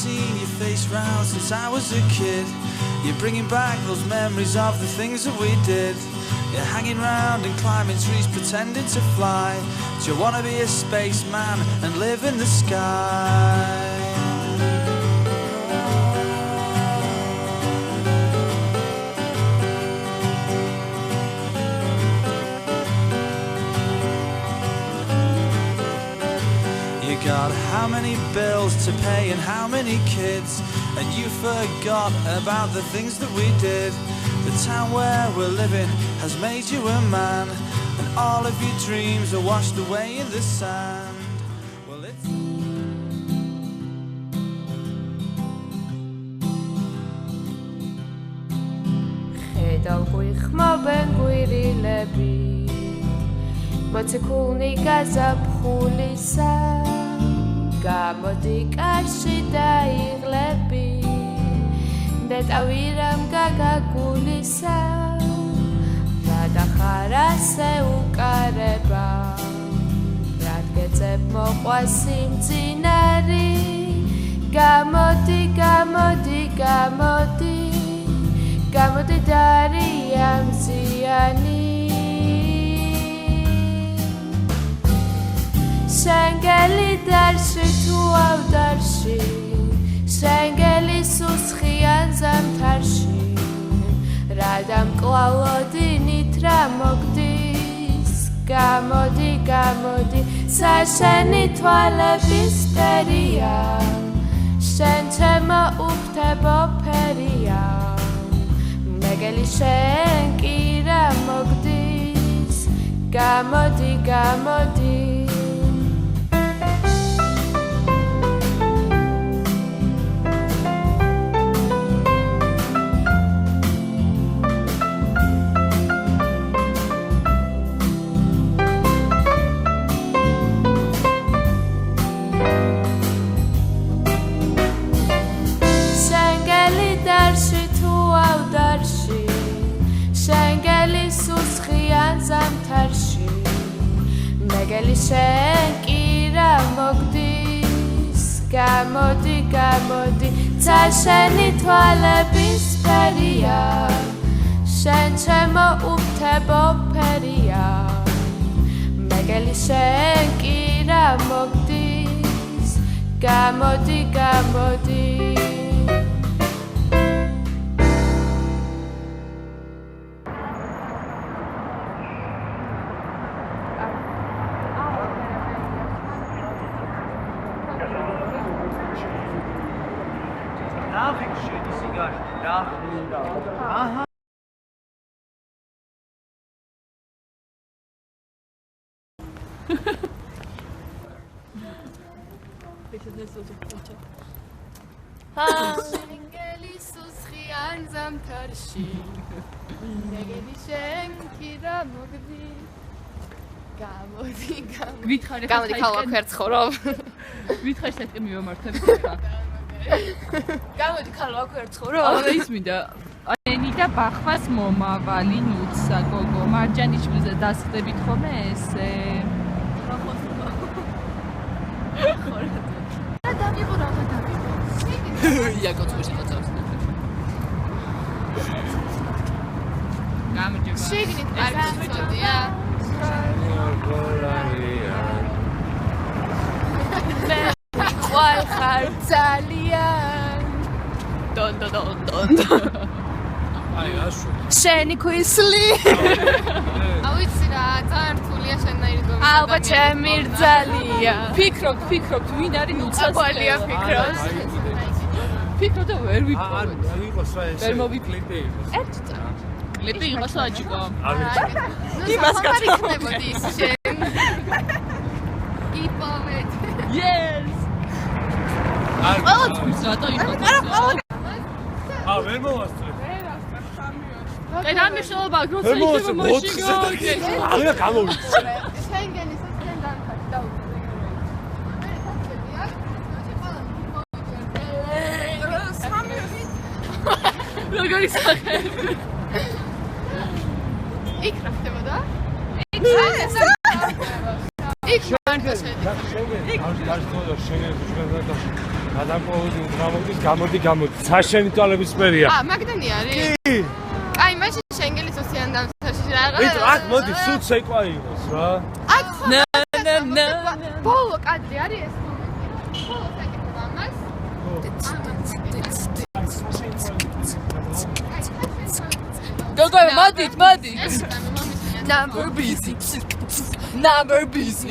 seen your face round since I was a kid. You're bringing back those memories of the things that we did. You're hanging round and climbing trees pretending to fly. Do you wanna be a spaceman and live in the sky? You got how many bills to pay and how many kids, and you forgot about the things that we did. The town where we're living has made you a man, and all of your dreams are washed away in the sand. Well, it's Ხედავ გვიხმობენ გვირილები მოციქულნი გაზაფხულისა გამოდი კარში დაიღლები დეტავირამ გაგაგულისა რადახარ ასე უკარება რადგეწებ მოყვა სიმძინარი გამოდი გამოდი გამოდი გამოდი დარიამ ზიანი შენგელი დარში თუ ავდარში შენგელი სუსხიან ზამთარში რადამ კლავოდინით რა მოგდის გამოდი გამოდი საშენი თვალების ფერია შენ ჩემო უფთებო ფერია მეგელი შენ კი რა მოგდის გამოდი გამოდი შენგელი სუსხიან ზამთარში მეგელი შენ კი რა მოგდის გამოდი გამოდი ცაშენი თვალების ფერია შენ ჩემო უფთებო ფერია მეგელი შენ კი რა მოგდის გამოდი გამოდი შენგელი სუსხიან ზამთარში მეგელი შენ კი რა მოგდის გამოდი გამოდი გამოდი ქალაქ ვერცხორობ გითხარ შეთკი მივამართები ხა გამოდი ქალაქ ვერცხორობ არა ის მინდა ენი და ბახვას მომავალი ნუცა გოგო მარჯანიშვილზე დასხდებით ხოლმე ესე იაკო წვეშეთაც გამარჯობა შეგნით პარკიცოდია მე ხვალ ხარ ძალიან დონ დონ დონ აი ასო შენი ქვისლი ავიცი რა ძალიან რთულია შენნაირი გომი ალბათ ჩემი რძალია ფიქრობ ვინ არის ნუცას აკვალია ფიქრობს ფიქრო და ვერ ვიპოვე იყოს რა ეს ვერ მოვიპოვე კლიპი იყოს ერთი წამი კლიპი იყოს აჯიკო იმას გაკეთებოდი ის შენ იპოვეთ yes რატო იყოს ვერ მოვასწრებ კენ ამ მნიშვნელობა როცა იქნება მაშინ არა გამოვიცე შენგენის ასენ დანხარდი დაუწევი მე ხაცები აქ როგორი სახელი იქ რა ხდებოდა? იქ გამოდი. საშენი თვალების სფერია. მაგდენი არის? აი, მაშინ შენგელი სოციან დამსაში რაღა. ვით, აქ მოდი, სულ ცეკვა იყოს რა. აქ ბოლო კადრი არის ეს მომენტი. ბოლო საკითხება ამას. გოგო, მოდით. Number busy.